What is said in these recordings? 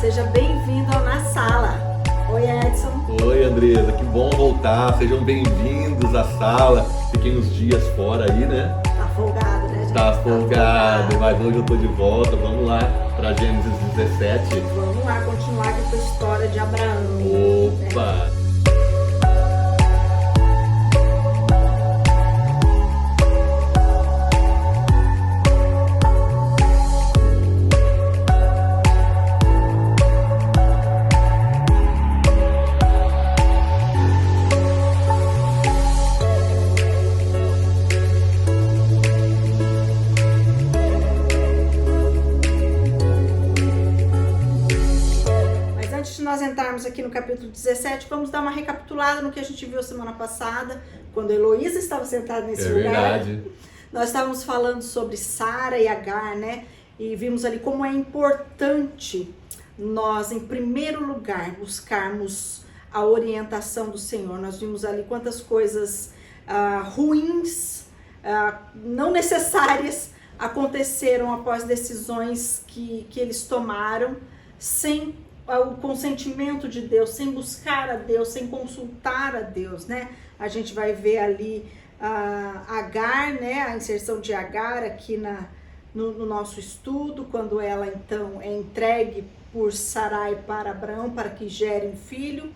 seja bem-vindo ao Na Sala. Oi, Edson. Oi, Andresa, que bom voltar. Sejam bem-vindos à sala. Fiquei uns dias fora aí, né? Tá folgado, né, gente? Tá folgado, mas hoje eu tô de volta. Vamos lá para Gênesis 17. Vamos lá continuar aqui com a história de Abraão. Opa! Né? Nós entrarmos aqui no capítulo 17, vamos dar uma recapitulada no que a gente viu semana passada, quando a Heloísa estava sentada nesse lugar. Verdade. Nós estávamos falando sobre Sara e Agar, né? E vimos ali como é importante nós, em primeiro lugar, buscarmos a orientação do Senhor. Nós vimos ali quantas coisas ruins, não necessárias, aconteceram após decisões que eles tomaram sem o consentimento de Deus, sem buscar a Deus, sem consultar a Deus, né? A gente vai ver ali Agar, né? A inserção de Agar aqui no nosso estudo, quando ela então é entregue por Sarai para Abraão para que gere um filho,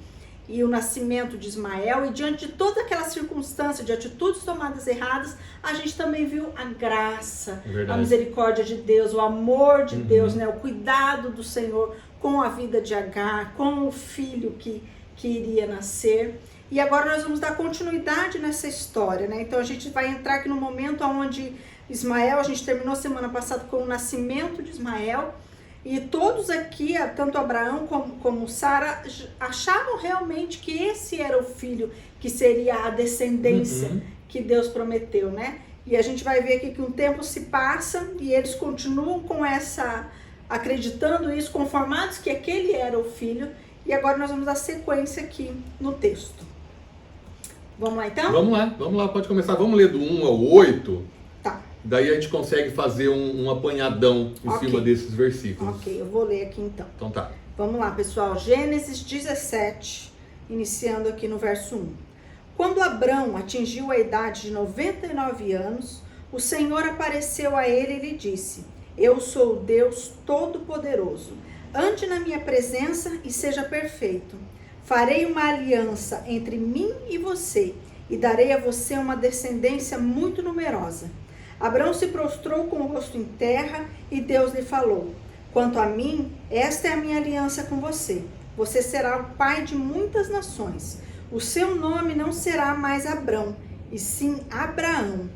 e o nascimento de Ismael. E diante de toda aquela circunstância de atitudes tomadas erradas, a gente também viu a graça, a misericórdia de Deus, o amor de Deus, né? O cuidado do Senhor com a vida de Agar, com o filho que iria nascer. E agora nós vamos dar continuidade nessa história, né? Então a gente vai entrar aqui no momento onde Ismael, a gente terminou semana passada com o nascimento de Ismael, e todos aqui, tanto Abraão como Sara, achavam realmente que esse era o filho que seria a descendência que Deus prometeu, né? E a gente vai ver aqui que um tempo se passa e eles continuam com acreditando isso, conformados que aquele era o filho. E agora nós vamos dar sequência aqui no texto. Vamos lá então? Vamos lá, pode começar. Vamos ler do 1 ao 8. Tá. Daí a gente consegue fazer um apanhadão em cima desses versículos. Ok, eu vou ler aqui então. Então tá. Vamos lá, pessoal. Gênesis 17, iniciando aqui no verso 1. Quando Abrão atingiu a idade de 99 anos, o Senhor apareceu a ele e lhe disse: Eu sou o Deus Todo-Poderoso. Ande na minha presença e seja perfeito. Farei uma aliança entre mim e você, e darei a você uma descendência muito numerosa. Abrão se prostrou com o rosto em terra, e Deus lhe falou: Quanto a mim, esta é a minha aliança com você. Você será o pai de muitas nações. O seu nome não será mais Abrão, e sim Abraão,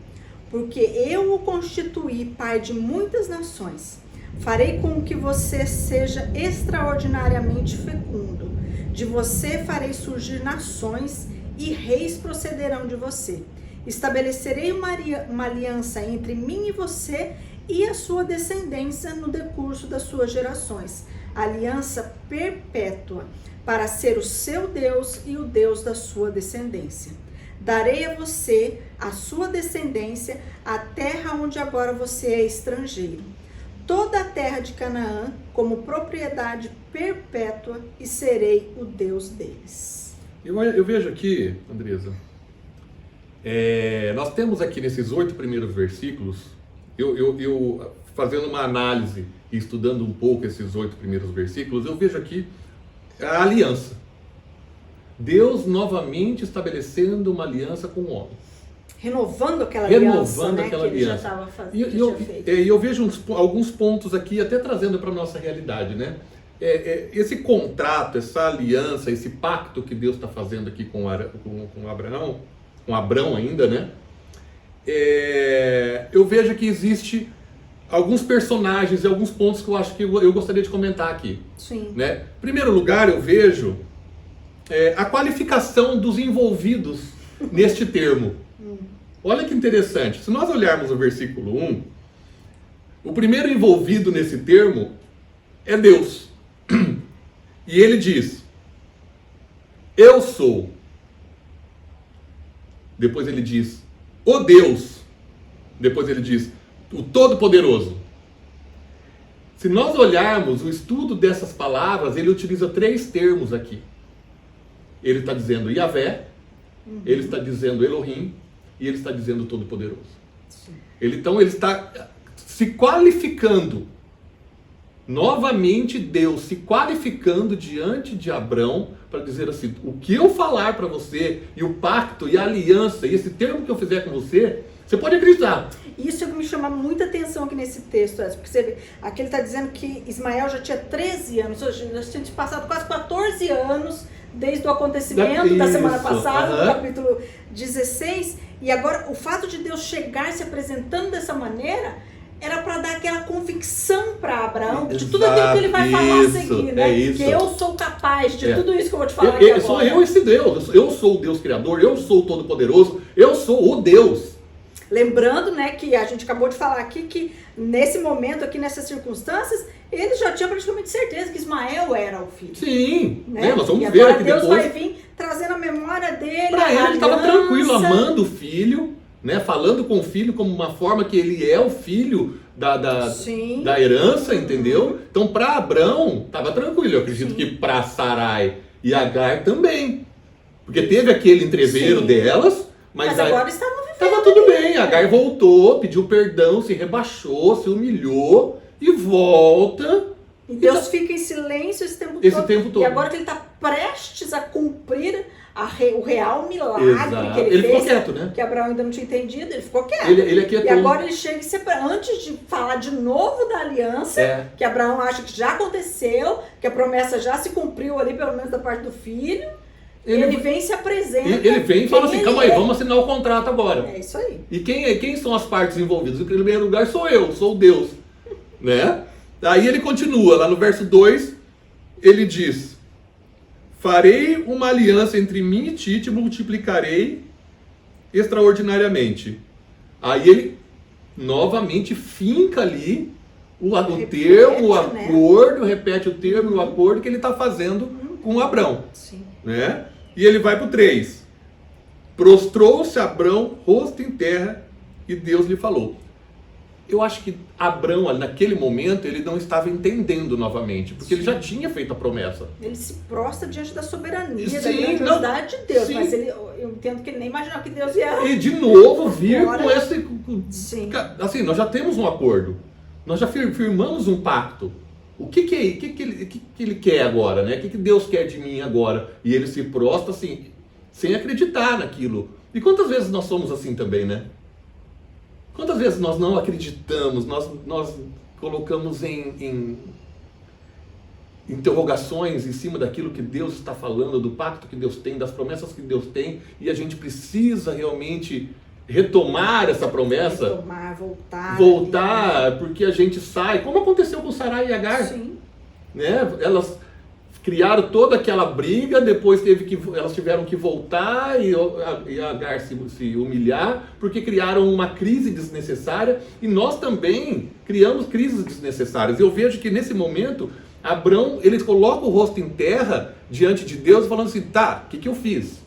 porque eu o constituí pai de muitas nações. Farei com que você seja extraordinariamente fecundo. De você farei surgir nações, e reis procederão de você. Estabelecerei uma aliança entre mim e você e a sua descendência no decurso das suas gerações. Aliança perpétua, para ser o seu Deus e o Deus da sua descendência. Darei a você, a sua descendência, a terra onde agora você é estrangeiro. Toda a terra de Canaã como propriedade perpétua, e serei o Deus deles. Eu vejo aqui, Andresa, nós temos aqui nesses 8 primeiros versículos, eu fazendo uma análise e estudando um pouco esses 8 primeiros versículos, eu vejo aqui a aliança. Deus novamente estabelecendo uma aliança com o homem. Renovando aquela aliança, né, aquela que ele já estava fazendo. E eu vejo alguns pontos aqui, até trazendo para a nossa realidade, né? Esse contrato, essa aliança, esse pacto que Deus está fazendo aqui com Abraão, com Abrão ainda, né? Eu vejo que existe alguns personagens e alguns pontos que eu acho que eu gostaria de comentar aqui. Sim. Né? Em primeiro lugar, eu vejo a qualificação dos envolvidos neste termo. Olha que interessante. Se nós olharmos o versículo 1, o primeiro envolvido nesse termo é Deus. E ele diz: Eu sou. Depois ele diz: O Deus. Depois ele diz: O Todo-Poderoso. Se nós olharmos o estudo dessas palavras, ele utiliza 3 termos aqui. Ele está dizendo Yahvé, ele está dizendo Elohim e ele está dizendo Todo-Poderoso. Então ele está se qualificando. Novamente Deus se qualificando diante de Abrão para dizer assim, o que eu falar para você, e o pacto, e a aliança, e esse termo que eu fizer com você, você pode acreditar. Isso me chama muita atenção aqui nesse texto, porque você vê, aqui ele está dizendo que Ismael já tinha 13 anos, ou seja, já tinha passado quase 14 anos desde o acontecimento da semana passada, no capítulo 16, e agora o fato de Deus chegar se apresentando dessa maneira era para dar aquela convicção para Abraão de tudo aquilo que ele vai falar a seguir, né? Que eu sou capaz de tudo isso que eu vou te falar aqui agora. Sou eu esse Deus, eu sou o Deus Criador, eu sou o Todo-Poderoso, eu sou o Deus. Lembrando, né, que a gente acabou de falar aqui que nesse momento aqui, nessas circunstâncias, ele já tinha praticamente certeza que Ismael era o filho. Sim, né? Nós vamos e ver agora aqui Deus depois. vai vir trazendo a memória dele. Para ele estava tranquilo, amando o filho, né, falando com o filho como uma forma que ele é o filho da herança, entendeu? Então para Abrão estava tranquilo. Eu acredito que para Sarai e Agar também. Porque teve aquele entreveiro delas, mas agora estavam vivendo. Estava tudo bem. Agar voltou, pediu perdão, se rebaixou, se humilhou e volta. E Deus fica em silêncio esse tempo todo. E agora que ele está prestes a cumprir o real milagre que ele fez, ficou quieto, né? Que Abraão ainda não tinha entendido, ele ficou quieto. Ele aquietou. E agora ele chega antes de falar de novo da aliança, que Abraão acha que já aconteceu, que a promessa já se cumpriu ali, pelo menos da parte do filho. Ele vem e se apresenta. Ele vem e fala assim, calma aí, vamos assinar o contrato agora. É isso aí. E quem são as partes envolvidas? Em primeiro lugar sou eu, sou Deus. Né? Aí ele continua, lá no verso 2, ele diz, farei uma aliança entre mim e ti, te multiplicarei extraordinariamente. Aí ele novamente finca ali o termo, o acordo, repete o termo e o acordo que ele está fazendo com Abrão. Sim. Né? E ele vai para o 3. Prostrou-se Abrão, rosto em terra, e Deus lhe falou. Eu acho que Abrão, naquele momento, ele não estava entendendo novamente, porque ele já tinha feito a promessa. Ele se prostra diante da soberania, da grandiosidade de Deus, mas eu entendo que ele nem imaginava que Deus ia... E de novo vir com esse... Sim. Assim, nós já temos um acordo, nós já firmamos um pacto. O que ele quer agora, né? O que Deus quer de mim agora? E ele se prostra assim, sem acreditar naquilo. E quantas vezes nós somos assim também, né? Quantas vezes nós não acreditamos, nós colocamos em interrogações em cima daquilo que Deus está falando, do pacto que Deus tem, das promessas que Deus tem, e a gente precisa realmente retomar essa promessa. Voltar, porque a gente sai, como aconteceu com Sarai e Agar. Sim. Né? Elas criaram toda aquela briga, depois elas tiveram que voltar e Agar se humilhar, porque criaram uma crise desnecessária, e nós também criamos crises desnecessárias. Eu vejo que nesse momento, Abrão, ele coloca o rosto em terra diante de Deus, falando assim, tá, o que eu fiz?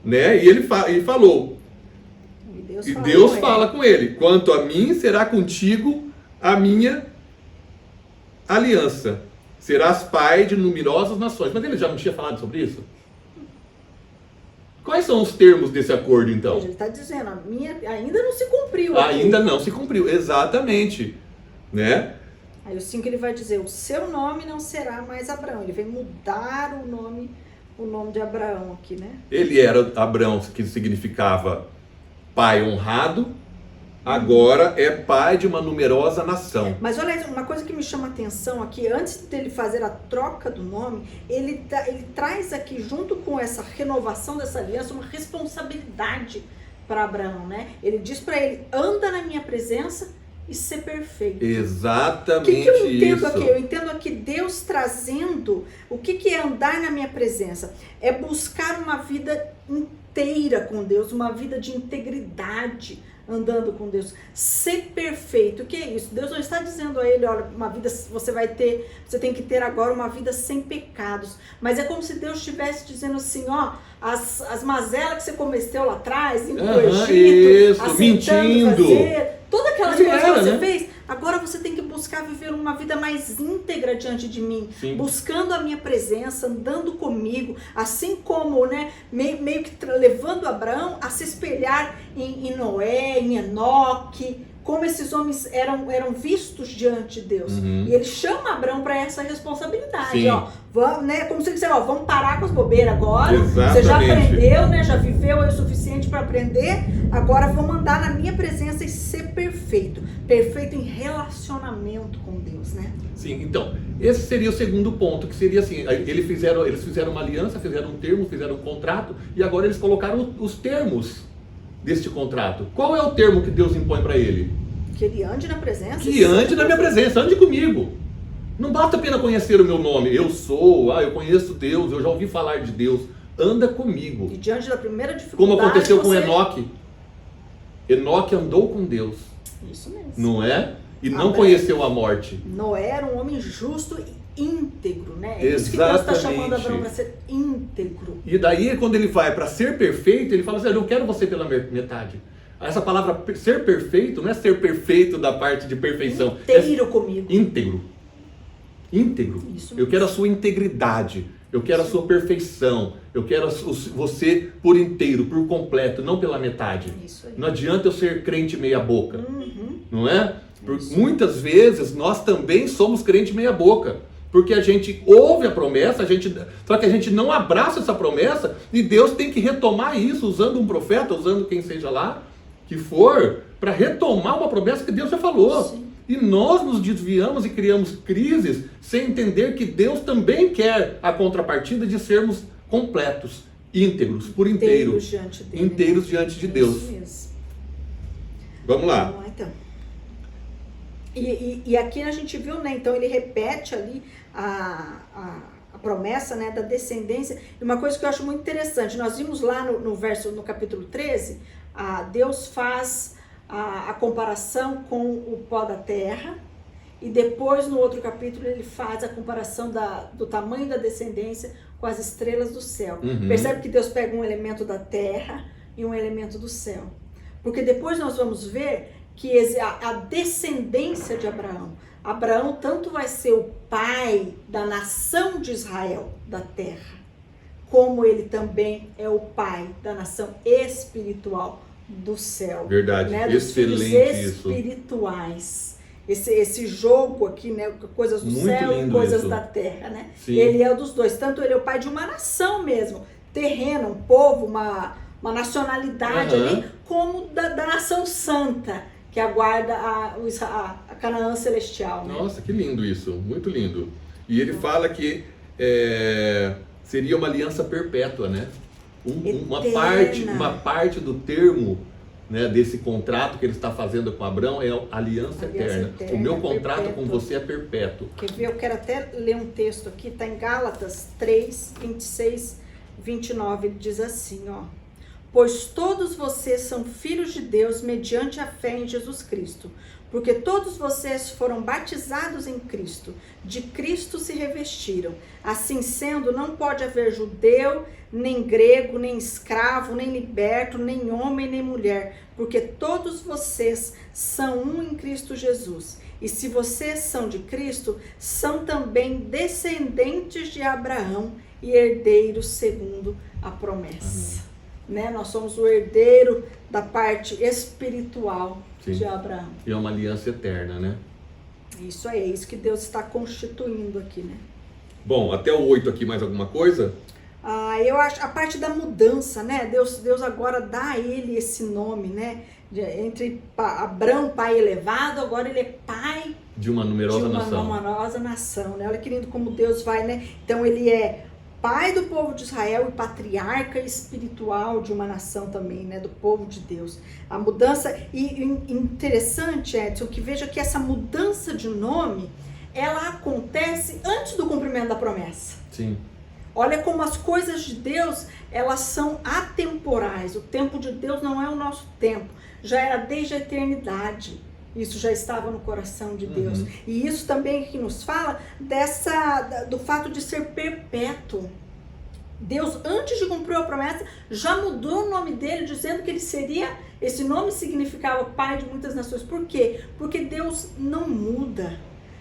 Né? E ele falou, e Deus fala com ele, quanto a mim, será contigo a minha aliança. Serás pai de numerosas nações. Mas ele já não tinha falado sobre isso? Quais são os termos desse acordo, então? Ele está dizendo, a minha ainda não se cumpriu. Ainda não se cumpriu, exatamente. Né? Aí o 5 ele vai dizer, o seu nome não será mais Abraão. Ele vai mudar o nome de Abraão aqui, né? Ele era Abraão, que significava pai honrado, agora é pai de uma numerosa nação. Mas olha, uma coisa que me chama a atenção aqui, antes dele fazer a troca do nome, ele traz aqui, junto com essa renovação dessa aliança, uma responsabilidade para Abraão, né? Ele diz para ele, anda na minha presença e ser perfeito. Exatamente isso. O que eu entendo aqui? Eu entendo aqui Deus trazendo, o que é andar na minha presença? É buscar uma vida inteira com Deus, uma vida de integridade, andando com Deus, ser perfeito. O que é isso? Deus não está dizendo a ele, olha, uma vida você tem que ter agora uma vida sem pecados, mas é como se Deus estivesse dizendo assim, ó, as mazelas que você cometeu lá atrás, indo pro Egito, mentindo, todas aquelas coisas que você fez, Agora você tem que buscar viver uma vida mais íntegra diante de mim, Sim. buscando a minha presença, andando comigo, assim como, né, meio que levando Abraão a se espelhar em Noé, em Enoque, como esses homens eram vistos diante de Deus. E ele chama Abraão para essa responsabilidade. Sim. Ó, vamos, né, como se ele dissesse, ó, vamos parar com as bobeiras agora. Exatamente. Você já aprendeu, né, já viveu o suficiente para aprender. Agora vamos andar na minha presença e ser perfeito. Perfeito em relacionamento com Deus, né? Sim, então, esse seria o segundo ponto, que seria assim, eles fizeram uma aliança, fizeram um termo, fizeram um contrato, e agora eles colocaram os termos deste contrato. Qual é o termo que Deus impõe para ele? Que ele ande na presença. Que ande na minha presença, ande comigo. Não basta apenas conhecer o meu nome, eu conheço Deus, eu já ouvi falar de Deus. Anda comigo. E diante da primeira dificuldade... Como aconteceu com Enoque. Enoque andou com Deus. Isso mesmo. Não é? E não conheceu a morte. Noé era um homem justo e íntegro, né? Exatamente. É isso que Deus está chamando Abraão para ser íntegro. E daí, quando ele vai para ser perfeito, ele fala assim, eu não quero você pela metade. Essa palavra ser perfeito não é ser perfeito da parte de perfeição. Inteiro comigo. Íntegro. Íntegro. Isso Eu mesmo. quero a sua integridade. Eu quero a sua perfeição. Eu quero você por inteiro, por completo, não pela metade. Isso aí. Não adianta eu ser crente meia boca. Não é? Isso. Muitas vezes nós também somos crente meia boca. Porque a gente ouve a promessa, só que a gente não abraça essa promessa, e Deus tem que retomar isso, usando um profeta, usando quem seja lá, que for, para retomar uma promessa que Deus já falou. Sim. E nós nos desviamos e criamos crises sem entender que Deus também quer a contrapartida de sermos completos, íntegros, por inteiro. Inteiros diante dele. Inteiros diante de Deus. Isso mesmo. Vamos lá. Vamos lá, então. E aqui a gente viu, né? Então ele repete ali a promessa, né, da descendência. E uma coisa que eu acho muito interessante, nós vimos lá no capítulo 13, Deus faz a comparação com o pó da terra, e depois no outro capítulo ele faz a comparação do tamanho da descendência com as estrelas do céu. Percebe que Deus pega um elemento da terra e um elemento do céu. Porque depois nós vamos ver que a descendência de Abraão, tanto vai ser o pai da nação de Israel, da terra, como ele também é o pai da nação espiritual do céu. Verdade, né? Dos excelente filhos isso. espirituais. Esse jogo aqui, né? Coisas do Muito céu e lindo coisas isso. da terra, né? Sim. Ele é o dos dois. Tanto ele é o pai de uma nação mesmo, terreno, um povo, uma nacionalidade ali, como da nação santa, que aguarda a Canaã celestial. Né? Nossa, que lindo isso, muito lindo. E ele fala que seria uma aliança perpétua, né? Uma parte do termo, né, desse contrato que ele está fazendo com Abraão é a aliança eterna. O meu contrato perpétua. com você é perpétuo. Quer ver? Eu quero até ler um texto aqui, está em Gálatas 3, 26, 29, ele diz assim, ó. Pois todos vocês são filhos de Deus mediante a fé em Jesus Cristo, porque todos vocês foram batizados em Cristo, de Cristo se revestiram. Assim sendo, não pode haver judeu, nem grego, nem escravo, nem liberto, nem homem, nem mulher, porque todos vocês são um em Cristo Jesus. E se vocês são de Cristo, são também descendentes de Abraão e herdeiros segundo a promessa. Né? Nós somos o herdeiro da parte espiritual de Abraão. E é uma aliança eterna, né? Isso aí, é isso que Deus está constituindo aqui, né? Bom, até o 8 aqui, mais alguma coisa? Eu acho a parte da mudança, né? Deus agora dá a ele esse nome, né? Entre Abraão, pai elevado, agora ele é pai de uma numerosa nação, né? Olha que lindo como Deus vai, né? Então ele é pai do povo de Israel e patriarca espiritual de uma nação também, né, do povo de Deus. A mudança, e interessante, Edson, que veja que essa mudança de nome, ela acontece antes do cumprimento da promessa. Sim. Olha como as coisas de Deus, elas são atemporais. O tempo de Deus não é o nosso tempo, já era desde a eternidade. Isso já estava no coração de Deus. E isso também que nos fala do fato de ser perpétuo. Deus, antes de cumprir a promessa, já mudou o nome dele, dizendo que ele seria, esse nome significava pai de muitas nações. Por quê? Porque Deus não muda.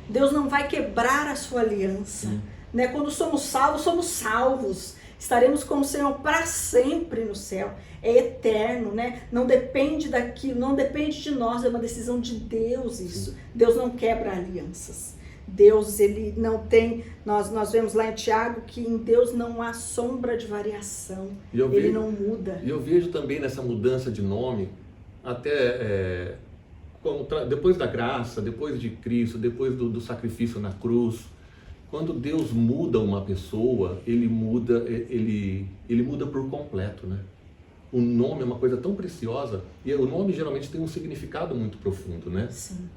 Deus não vai quebrar a sua aliança. Né? Quando somos salvos. Estaremos com o Senhor para sempre no céu. É eterno, né? Não depende daquilo, não depende de nós, é uma decisão de Deus isso. Deus não quebra alianças. Deus, ele não tem, nós vemos lá em Tiago que em Deus não há sombra de variação. Ele não muda. E eu vejo também nessa mudança de nome, até depois da graça, depois de Cristo, depois do sacrifício na cruz, quando Deus muda uma pessoa, ele muda por completo, né? O nome é uma coisa tão preciosa, e o nome geralmente tem um significado muito profundo, né? Sim.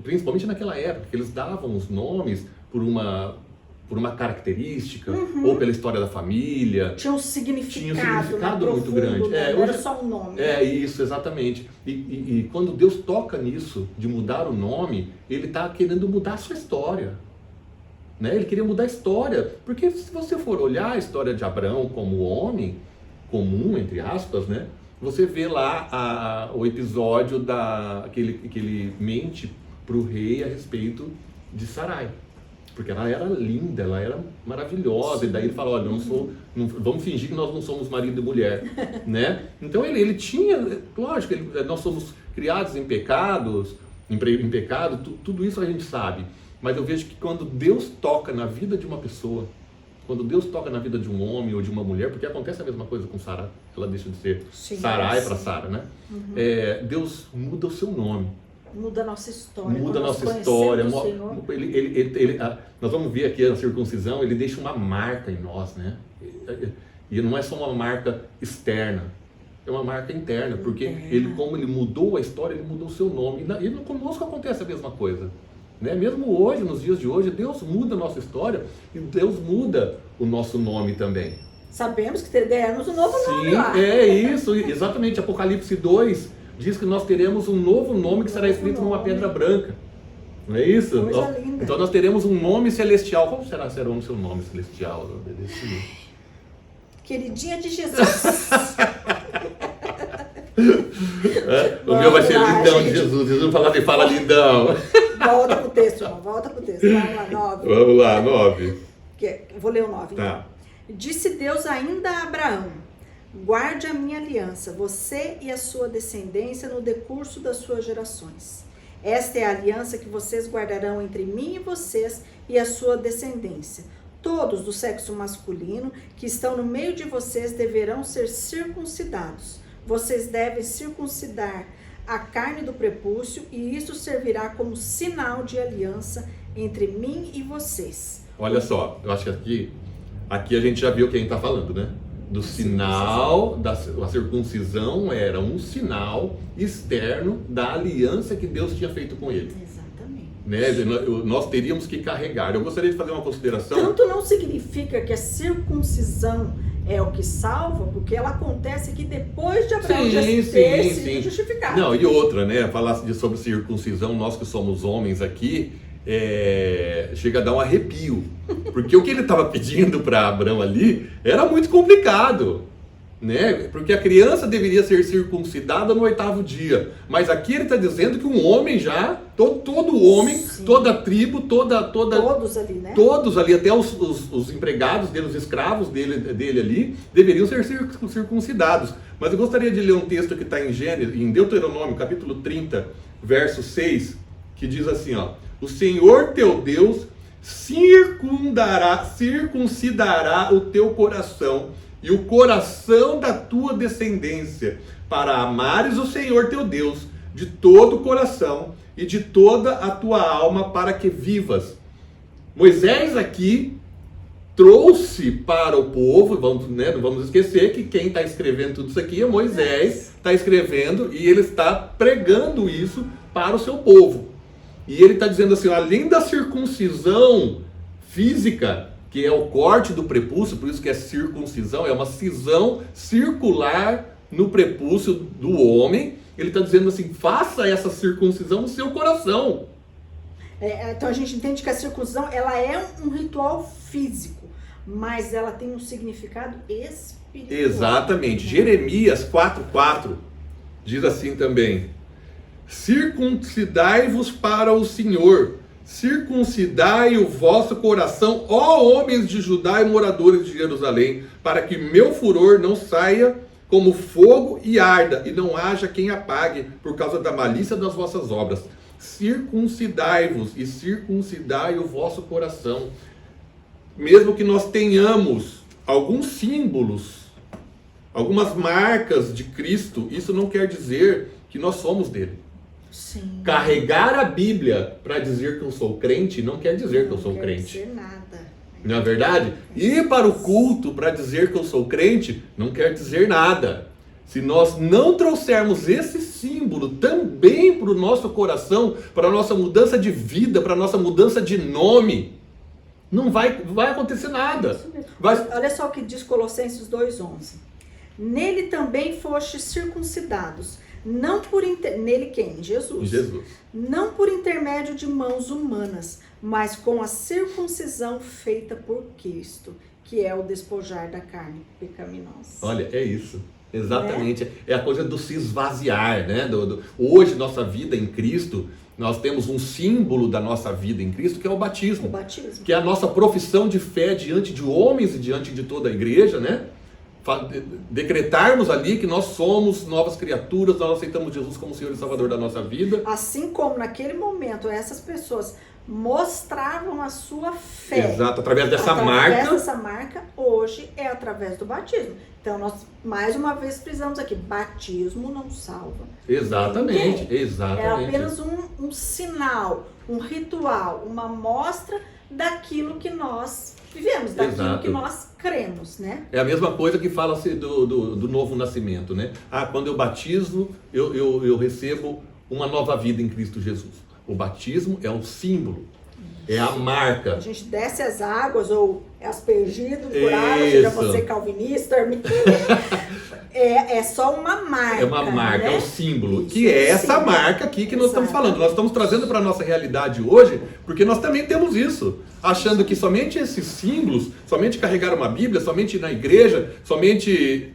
Principalmente naquela época, que eles davam os nomes por uma característica, ou pela história da família. Tinha um significado muito grande. Né? Não era só um nome. Isso, exatamente. E quando Deus toca nisso, de mudar o nome, ele está querendo mudar a sua história. Né? Ele queria mudar a história, porque se você for olhar a história de Abraão como homem comum, entre aspas, né? Você vê lá o episódio que ele mente para o rei a respeito de Sarai, porque ela era linda, ela era maravilhosa. Sim. E daí ele fala, olha, vamos fingir que nós não somos marido e mulher, né? Então ele tinha, lógico, nós somos criados em pecado, tudo isso a gente sabe. Mas eu vejo que quando Deus toca na vida de uma pessoa, quando Deus toca na vida de um homem ou de uma mulher, porque acontece a mesma coisa com Sara, ela deixa de ser Sarai para Sara, né? Deus muda o seu nome. Muda a nossa história. Muda a nossa história. Nós vamos ver aqui a circuncisão, ele deixa uma marca em nós, né? E não é só uma marca externa, é uma marca interna, porque como ele mudou a história, ele mudou o seu nome. E conosco acontece a mesma coisa. Né? Mesmo hoje, nos dias de hoje, Deus muda a nossa história e Deus muda o nosso nome também. Sabemos que teremos um novo nome lá. Sim, é isso, exatamente. Apocalipse 2 diz que nós teremos um novo nome que será escrito numa pedra branca. Não é isso? Coisa linda. Então nós teremos um nome celestial. Qual será o seu nome celestial? Queridinha de Jesus. O meu vai ser lindão de Jesus. Jesus fala lindão. Volta pro texto, irmão. Volta pro texto. Vamos lá, 9. Vamos lá, 9. Vou ler o 9. Tá. Então. Disse Deus ainda a Abraão: guarde a minha aliança, você e a sua descendência no decurso das suas gerações. Esta é a aliança que vocês guardarão entre mim e vocês e a sua descendência. Todos do sexo masculino que estão no meio de vocês deverão ser circuncidados. Vocês devem circuncidar a carne do prepúcio, e isso servirá como sinal de aliança entre mim e vocês. Olha só, eu acho que aqui a gente já viu quem está falando, né? Do sinal, a circuncisão era um sinal externo da aliança que Deus tinha feito com ele. Exatamente. Né? Nós teríamos que carregar. Eu gostaria de fazer uma consideração. Tanto não significa que a circuncisão é o que salva, porque ela acontece aqui depois de Abraão ter sido justificado. Não, e outra, né? Falar sobre circuncisão, nós que somos homens aqui, chega a dar um arrepio. Porque o que ele estava pedindo para Abraão ali era muito complicado. Né? Porque a criança deveria ser circuncidada no 8º dia. Mas aqui ele está dizendo que um homem já, todo homem, sim, toda a tribo, todos ali, né? Todos ali, até os empregados dele, os escravos dele ali, deveriam ser circuncidados. Mas eu gostaria de ler um texto que está em Deuteronômio, capítulo 30, verso 6, que diz assim, ó: o Senhor teu Deus circuncidará o teu coração e o coração da tua descendência, para amares o Senhor teu Deus de todo o coração e de toda a tua alma, para que vivas. Moisés aqui trouxe para o povo, não vamos esquecer que quem está escrevendo tudo isso aqui é Moisés, está escrevendo e ele está pregando isso para o seu povo. E ele está dizendo assim, além da circuncisão física, que é o corte do prepúcio, por isso que é circuncisão, é uma cisão circular no prepúcio do homem. Ele está dizendo assim, faça essa circuncisão no seu coração. Então a gente entende que a circuncisão ela é um ritual físico, mas ela tem um significado espiritual. Exatamente. Jeremias 4:4 diz assim também: circuncidai-vos para o Senhor, circuncidai o vosso coração, ó homens de Judá e moradores de Jerusalém, para que meu furor não saia como fogo e arda, e não haja quem apague por causa da malícia das vossas obras. Circuncidai-vos e circuncidai o vosso coração. Mesmo que nós tenhamos alguns símbolos, algumas marcas de Cristo, isso não quer dizer que nós somos dele. Sim. Carregar a Bíblia para dizer que eu sou crente não quer dizer que eu sou crente. Não quer dizer nada. Não é verdade? Ir para o culto para dizer que eu sou crente não quer dizer nada. Se nós não trouxermos esse símbolo também para o nosso coração, para a nossa mudança de vida, para a nossa mudança de nome, não vai acontecer nada. Olha só o que diz Colossenses 2:11. Nele também fostes circuncidados, não por nele quem? Jesus. Não por intermédio de mãos humanas, mas com a circuncisão feita por Cristo, que é o despojar da carne pecaminosa. Olha, é isso. Exatamente. É a coisa do se esvaziar, né? Hoje, nossa vida em Cristo, nós temos um símbolo da nossa vida em Cristo, que é o batismo. O batismo. Que é a nossa profissão de fé diante de homens e diante de toda a igreja, né? Decretarmos ali que nós somos novas criaturas, nós aceitamos Jesus como Senhor e Salvador da nossa vida. Assim como naquele momento essas pessoas mostravam a sua fé. Exato, através dessa marca. Através dessa marca, hoje é através do batismo. Então nós, mais uma vez, frisamos aqui, batismo não salva. Exatamente, ninguém. exatamente. É apenas um sinal, um ritual, uma mostra daquilo que nós vivemos, daquilo Exato. que nós cremos, né? É a mesma coisa que fala-se do novo nascimento, né? Quando eu batizo, eu recebo uma nova vida em Cristo Jesus. O batismo é um símbolo, é a marca. A gente desce as águas ou é aspergido por água, seja você calvinista, arminiano. É só uma marca. É uma marca, né? é um símbolo. Isso, Que é essa símbolo. marca aqui que nós estamos Exato. falando. Nós estamos trazendo para a nossa realidade hoje, porque nós também temos isso. Achando que somente esses símbolos, somente carregar uma Bíblia, somente ir na igreja, somente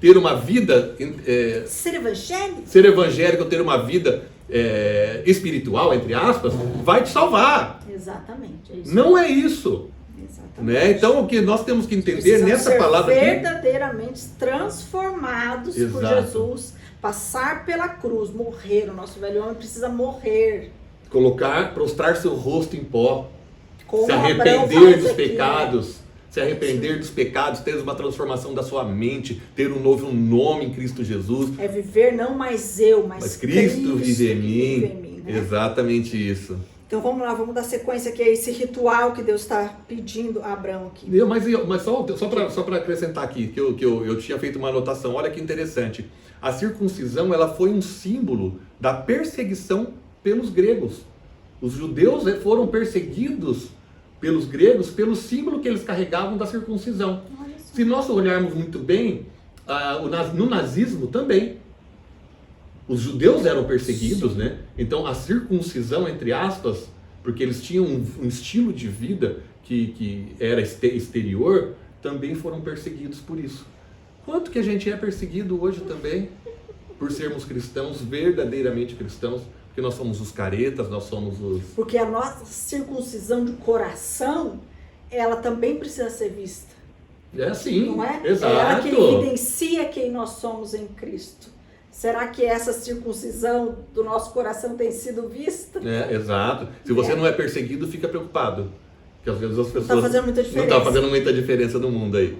ter uma vida... Ser evangélico? Ser evangélico, ter uma vida espiritual, entre aspas, vai te salvar. Exatamente. É isso. Não é isso. Exatamente. Né? Então, o que nós temos que entender Precisamos nessa ser palavra aqui... verdadeiramente transformados por Exato. Jesus, passar pela cruz, morrer. O nosso velho homem precisa morrer. prostrar seu rosto em pó, Como se Abraão arrepender faz dos aqui, pecados, se arrepender dos pecados, ter uma transformação da sua mente, ter um novo nome em Cristo Jesus. É viver não mais eu, mas Cristo vive em que mim. vive em mim, né? Exatamente isso. Então vamos lá, vamos dar sequência aqui a esse ritual que Deus está pedindo a Abraão aqui. Mas só para acrescentar aqui, que eu tinha feito uma anotação, olha que interessante. A circuncisão, ela foi um símbolo da perseguição pelos gregos. Os judeus foram perseguidos pelos gregos pelo símbolo que eles carregavam da circuncisão. Se nós olharmos muito bem, no nazismo também, os judeus eram perseguidos, né? Então a circuncisão, entre aspas, porque eles tinham um estilo de vida que era exterior, também foram perseguidos por isso. Quanto que a gente é perseguido hoje também por sermos cristãos, verdadeiramente cristãos, porque nós somos os caretas, nós somos os... Porque a nossa circuncisão de coração, ela também precisa ser vista. É assim, Não é? exato. É ela que evidencia quem nós somos em Cristo. Será que essa circuncisão do nosso coração tem sido vista? Exato. Se você não é perseguido, fica preocupado. Porque às vezes as pessoas... Não está fazendo muita diferença. Não está fazendo muita diferença no mundo aí.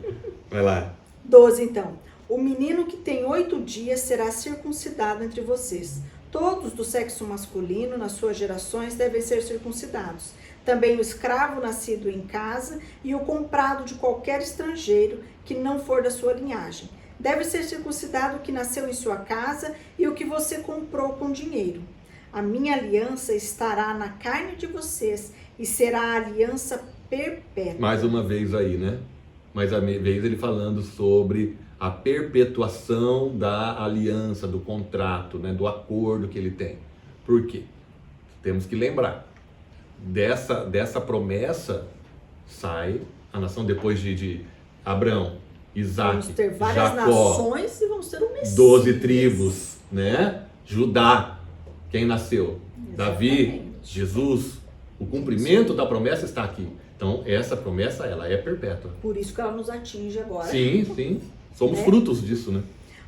Vai lá. 12 então. O menino que tem 8 dias será circuncidado entre vocês. Todos do sexo masculino, nas suas gerações, devem ser circuncidados. Também o escravo nascido em casa e o comprado de qualquer estrangeiro que não for da sua linhagem. Deve ser circuncidado o que nasceu em sua casa e o que você comprou com dinheiro. A minha aliança estará na carne de vocês e será a aliança perpétua. Mais uma vez aí, né? Mais uma vez ele falando sobre a perpetuação da aliança, do contrato, né? Do acordo que ele tem. Por quê? Temos que lembrar, dessa promessa sai a nação depois de Abraão, Isaac, Vamos ter várias Jacó, nações e vamos ter um Messias. 12 tribos, né? Judá, quem nasceu? Davi, Exatamente. Jesus. O cumprimento da promessa está aqui. Então, essa promessa, ela é perpétua. Por isso que ela nos atinge agora. Sim, sim. Somos Né? frutos disso, né?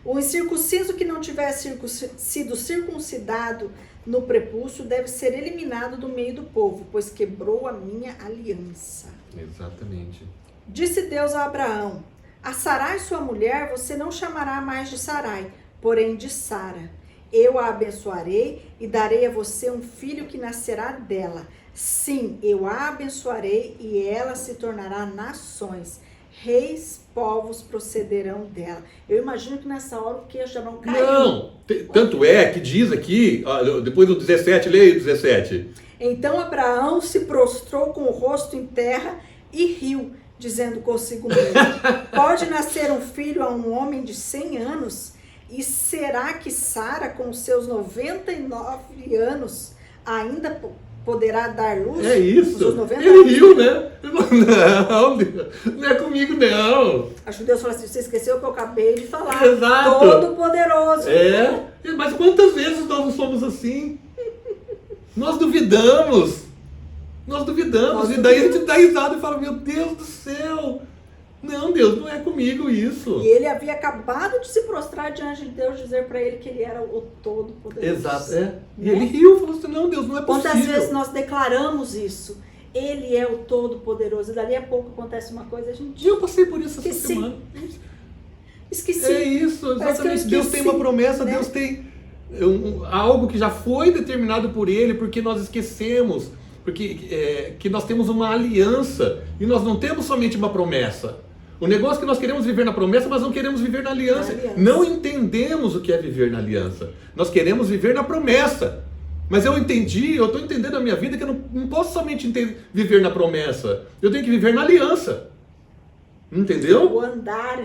O incircunciso que não tiver sido circuncidado no prepúcio deve ser eliminado do meio do povo, pois quebrou a minha aliança. Exatamente. Disse Deus a Abraão: a Sarai, sua mulher, você não chamará mais de Sarai, porém de Sara. Eu a abençoarei e darei a você um filho que nascerá dela. Sim, eu a abençoarei e ela se tornará nações. Reis, povos procederão dela. Eu imagino que nessa hora o queixo já não caiu. Não! Tanto é que diz aqui, depois do 17, leia o 17. Então Abraão se prostrou com o rosto em terra e riu, dizendo consigo mesmo: pode nascer um filho a um homem de 100 anos? E será que Sara, com seus 99 anos, ainda poderá dar luz? É isso. Com seus 90 Ele riu, né? Ele falou, não é comigo não. Acho que Deus falou assim: você esqueceu o que eu acabei de falar. Exato. Todo-Poderoso. É, mas quantas vezes nós não somos assim? Nós duvidamos. E daí a gente dá risada e fala, meu Deus do céu. Não, Deus, não é comigo isso. E ele havia acabado de se prostrar diante de Deus, dizer para ele que ele era o Todo-Poderoso. Exato, é. E Né? ele riu, falou assim, não, Deus, não é possível. Quantas vezes nós declaramos isso? Ele é o Todo-Poderoso. E dali a pouco acontece uma coisa, a gente... Eu passei por isso essa Esqueci. semana. Esqueci. É isso, Parece que eu exatamente. Deus tem uma esqueci, promessa, né? Deus tem algo que já foi determinado por Ele, porque nós esquecemos, porque que nós temos uma aliança e nós não temos somente uma promessa. O negócio é que nós queremos viver na promessa, mas não queremos viver na aliança. Não entendemos o que é viver na aliança. Nós queremos viver na promessa. Mas eu estou entendendo na minha vida que eu não posso somente viver na promessa. Eu tenho que viver na aliança. Entendeu? O andar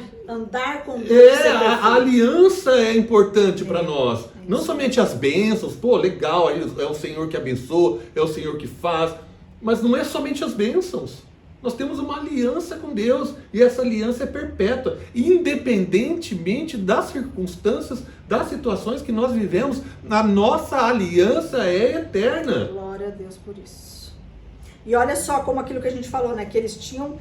com Deus. A aliança é importante para nós. Não somente as bênçãos, pô, legal, é o Senhor que abençoa, é o Senhor que faz. Mas não é somente as bênçãos. Nós temos uma aliança com Deus e essa aliança é perpétua, independentemente das circunstâncias, das situações que nós vivemos, a nossa aliança é eterna. Glória a Deus por isso. E olha só como aquilo que a gente falou, né? Que eles tinham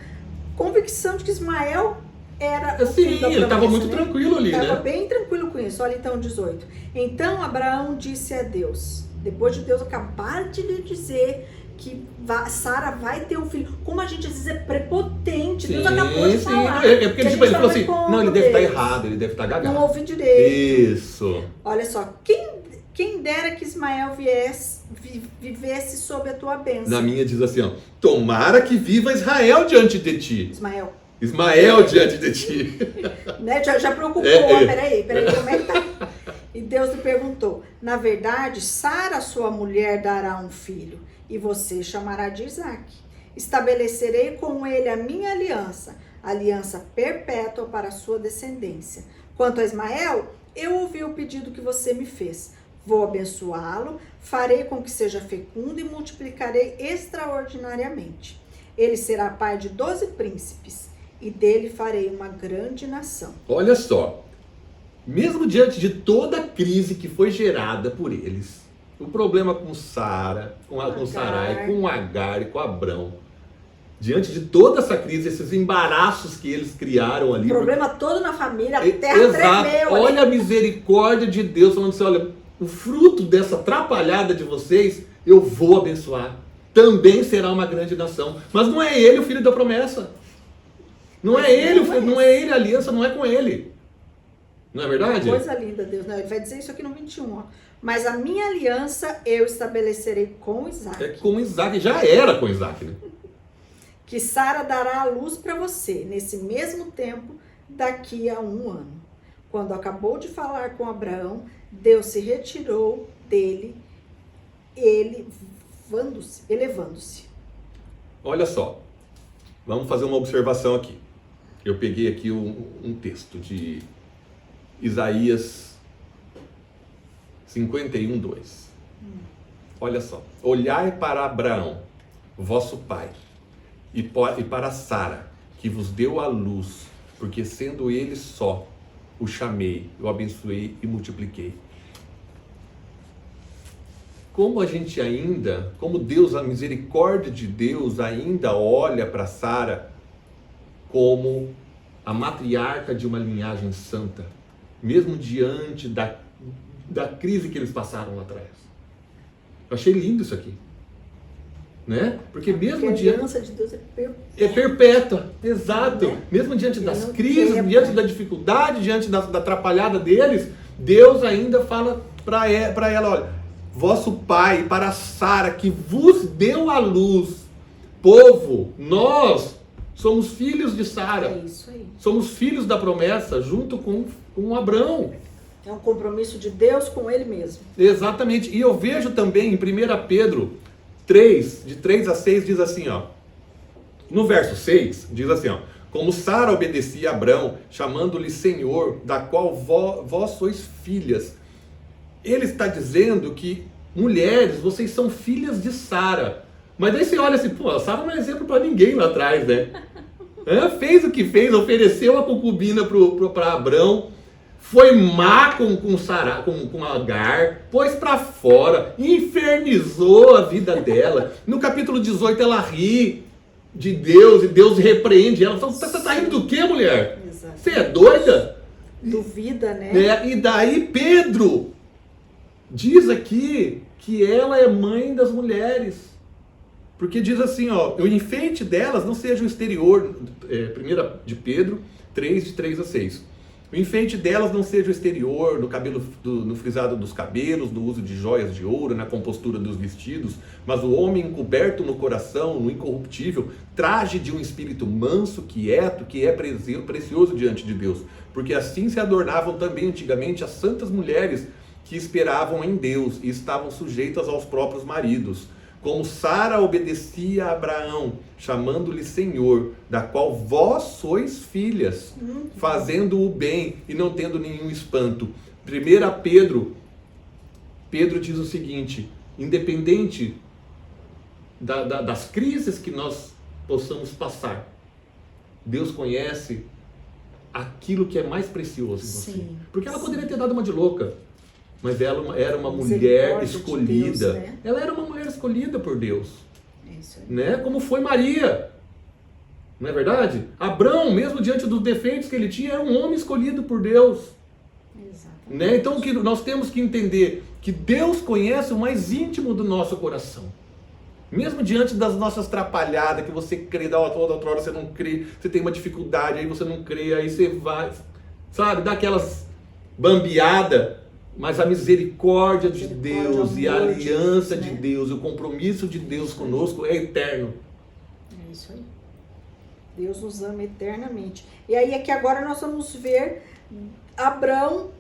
convicção de que Ismael era o Sim, filho da ele estava promessa, muito né? tranquilo ali, Estava né? bem tranquilo com isso. Olha então 18. Então Abraão disse a Deus, depois de Deus acabar de lhe dizer que Sara vai ter um filho. Como a gente às vezes é prepotente. Deus acabou de falar. É porque E a ele gente falou vai assim, contra não, ele deve estar Deus. errado, ele deve estar Não gagado. ouvi direito. Isso. Olha só, quem dera que Ismael vivesse sob a tua bênção. Na minha diz assim, ó, tomara que viva Israel diante de ti. Ismael diante de ti. Né? Já preocupou, peraí, como é que tá? E Deus lhe perguntou, na verdade, Sara, sua mulher, dará um filho, e você chamará de Isaac. Estabelecerei com ele a minha aliança perpétua para a sua descendência. Quanto a Ismael, eu ouvi o pedido que você me fez. Vou abençoá-lo, farei com que seja fecundo e multiplicarei extraordinariamente. Ele será pai de 12 príncipes, e dele farei uma grande nação. Olha só, mesmo diante de toda a crise que foi gerada por eles, o problema com Sara, com Sarai, com Agar e com Abrão, diante de toda essa crise, esses embaraços que eles criaram ali. O problema todo na família, a terra tremeu. Olha a misericórdia de Deus falando assim, olha, o fruto dessa atrapalhada de vocês, eu vou abençoar. Também será uma grande nação. Mas não é ele o filho da promessa. Não é ele a aliança, não é com ele. Não é verdade? Coisa linda, Deus. Não, ele vai dizer isso aqui no 21, ó. Mas a minha aliança eu estabelecerei com Isaac. É com Isaac, já era com Isaac, né? Que Sara dará a luz para você, nesse mesmo tempo, daqui a 1 ano. Quando acabou de falar com Abraão, Deus se retirou dele, elevando-se. Olha só, vamos fazer uma observação aqui. Eu peguei aqui um texto de Isaías 51:2. Olha só, olhai para Abraão, vosso pai, e para Sara, que vos deu a luz, porque sendo ele só, o chamei, o abençoei e multipliquei. Como Deus, a misericórdia de Deus ainda olha para Sara como a matriarca de uma linhagem santa, mesmo diante da crise que eles passaram lá atrás. Eu achei lindo isso aqui. Né? Porque mesmo a diante... aliança de Deus é perpétua, exato. Né? Mesmo diante das crises, diante da dificuldade, diante da atrapalhada deles, Deus ainda fala para ela, olha, vosso pai, para Sara, que vos deu a luz, povo, nós somos filhos de Sara. É isso aí. Somos filhos da promessa, junto com Abraão. É um compromisso de Deus com ele mesmo. Exatamente. E eu vejo também em 1 Pedro 3, de 3 a 6, diz assim, ó. No verso 6, diz assim, ó. Como Sara obedecia a Abrão, chamando-lhe Senhor, da qual vós sois filhas. Ele está dizendo que, mulheres, vocês são filhas de Sara. Mas daí você olha assim, pô, Sara não é exemplo para ninguém lá atrás, né? Fez o que fez, ofereceu a concubina para Abrão, foi má com Agar, pôs para fora, infernizou a vida dela. No capítulo 18 ela ri de Deus e Deus repreende ela. Fala, tá rindo do quê, mulher? Exato. Você é doida? Duvida, né? E daí Pedro diz aqui que ela é mãe das mulheres. Porque diz assim, ó, o enfeite delas não seja o exterior, 1 de Pedro 3, de 3 a 6. O enfeite delas não seja o exterior, no cabelo, no frisado dos cabelos, no uso de joias de ouro, na compostura dos vestidos, mas o homem encoberto no coração, no incorruptível, traje de um espírito manso, quieto, que é precioso diante de Deus. Porque assim se adornavam também antigamente as santas mulheres que esperavam em Deus e estavam sujeitas aos próprios maridos. Como Sara obedecia a Abraão, chamando-lhe Senhor, da qual vós sois filhas, fazendo o bem e não tendo nenhum espanto. 1 Pedro diz o seguinte, independente das crises que nós possamos passar, Deus conhece aquilo que é mais precioso em você. Sim, porque ela sim. poderia ter dado uma de louca, mas ela era uma mulher Misericórdia de escolhida. Deus, né? Ela era uma mulher escolhida por Deus. É isso aí. Né? Como foi Maria. Não é verdade? Abrão, mesmo diante dos defeitos que ele tinha, era um homem escolhido por Deus. Exatamente. Né? Então que nós temos que entender que Deus conhece o mais íntimo do nosso coração. Mesmo diante das nossas trapalhadas, que você crê, da outra hora você não crê, você tem uma dificuldade, aí você não crê, aí você vai, sabe, dá aquelas bambeadas. Mas a misericórdia de Deus e a aliança de Deus, o compromisso de Deus conosco é eterno. É isso aí. Deus nos ama eternamente. E aí aqui agora nós vamos ver Abrão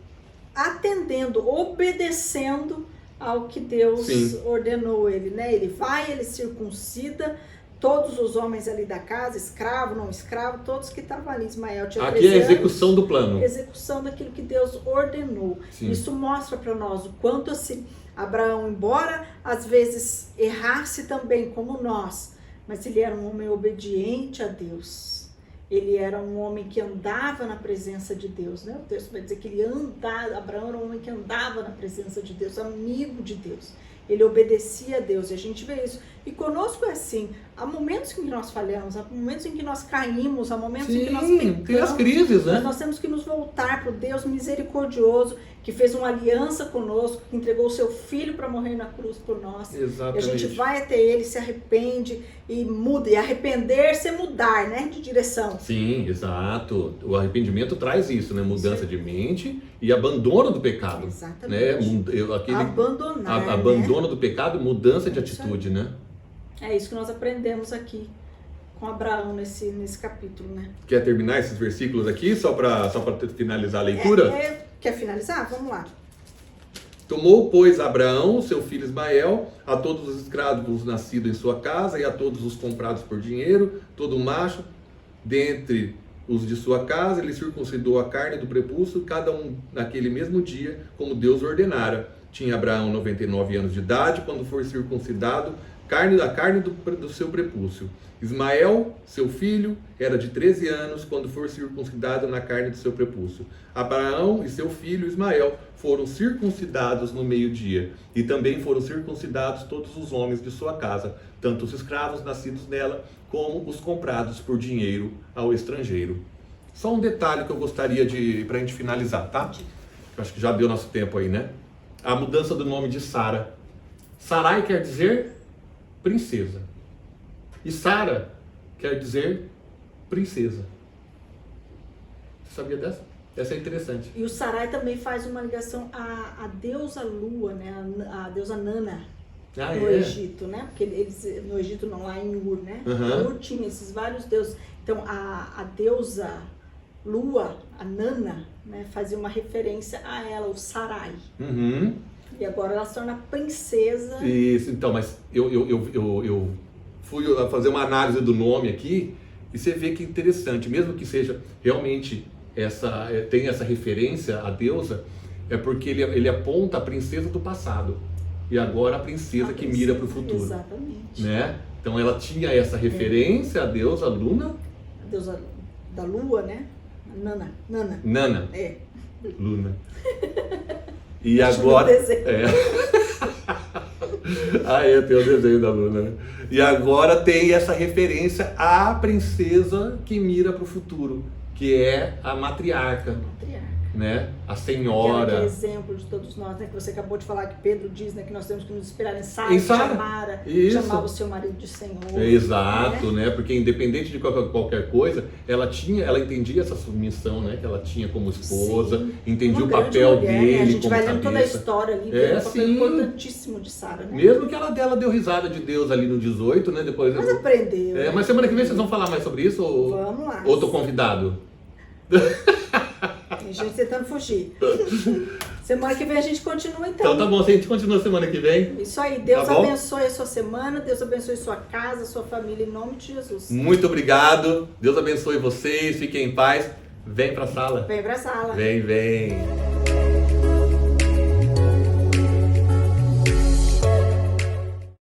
atendendo, obedecendo ao que Deus ordenou ele, né? Ele vai, ele circuncida todos os homens ali da casa, escravo, não escravo, todos que estavam ali. Ismael tinha 13 Aqui é a execução do plano. Execução daquilo que Deus ordenou. Sim. Isso mostra para nós o quanto assim, Abraão, embora às vezes errasse também como nós, mas ele era um homem obediente a Deus. Ele era um homem que andava na presença de Deus, né? O texto vai dizer que ele andava, Abraão era um homem que andava na presença de Deus, amigo de Deus. Ele obedecia a Deus e a gente vê isso. E conosco é assim, há momentos em que nós falhamos, há momentos em que nós caímos, há momentos em que nós pecamos. Tem as crises, né? Mas nós temos que nos voltar para o Deus misericordioso, que fez uma aliança conosco, que entregou o seu filho para morrer na cruz por nós. Exatamente. E a gente vai até ele, se arrepende e muda. E arrepender-se é mudar, né? De direção. Sim, exato. O arrependimento traz isso, né? Mudança de mente e abandono do pecado. Exatamente. Né? Abandonar, abandono do pecado, mudança de atitude, né? É isso que nós aprendemos aqui com Abraão nesse capítulo, né? Quer terminar esses versículos aqui, só para finalizar a leitura? Quer finalizar? Vamos lá. Tomou, pois, Abraão, seu filho Ismael, a todos os escravos nascidos em sua casa e a todos os comprados por dinheiro, todo macho, dentre os de sua casa, ele circuncidou a carne do prepúcio, cada um naquele mesmo dia, como Deus ordenara. Tinha Abraão 99 anos de idade, quando foi circuncidado, da carne do seu prepúcio. Ismael, seu filho, era de 13 anos quando for circuncidado na carne do seu prepúcio. Abraão e seu filho Ismael foram circuncidados no meio-dia, e também foram circuncidados todos os homens de sua casa, tanto os escravos nascidos nela, como os comprados por dinheiro ao estrangeiro. Só um detalhe que eu gostaria para a gente finalizar, tá? Eu acho que já deu nosso tempo aí, né? A mudança do nome de Sara. Sarai quer dizer princesa. E Sara quer dizer princesa. Você sabia dessa? Essa é interessante. E o Sarai também faz uma ligação à deusa Lua, né? A deusa Nana no Egito, né? Porque eles, no Egito não, lá em Ur, né? Ur tinha esses vários deuses. Então a deusa Lua, a Nana, né? Fazia uma referência a ela, o Sarai. E agora ela se torna princesa. Isso, então, mas eu fui fazer uma análise do nome aqui e você vê que interessante, mesmo que seja realmente tem essa referência à deusa, é porque ele aponta a princesa do passado e agora a princesa que mira para o futuro. Exatamente. Né? Então ela tinha essa referência à deusa Luna. A deusa da lua, né? Nana. É. Luna. E agora. Tem o desenho da Luna, né? E agora tem essa referência à princesa que mira para o futuro, que é a matriarca. Né? A senhora. Que é exemplo de todos nós, né? Que você acabou de falar que Pedro diz, né? Que nós temos que nos inspirar em Sara, chamava o seu marido de Senhor. Exato, né? Porque independente de qualquer coisa, ela entendia essa submissão, né? Que ela tinha como esposa, entendia o papel mulher, dele. Né? A gente vai lendo cabeça. toda a história ali, vendo o papel importantíssimo de Sara, né? Mesmo que dela deu risada de Deus ali no 18, né? Depois mas aprendeu. Né? Mas semana que vem vocês vão falar mais sobre isso? Vamos lá. Ou tô convidado? Tem gente tentando fugir. Semana que vem a gente continua então. Então tá bom, a gente continua semana que vem. Isso aí, Deus abençoe a sua semana, Deus abençoe sua casa, sua família, em nome de Jesus. Muito obrigado, Deus abençoe vocês, fiquem em paz. Vem pra sala. Vem pra sala. Vem.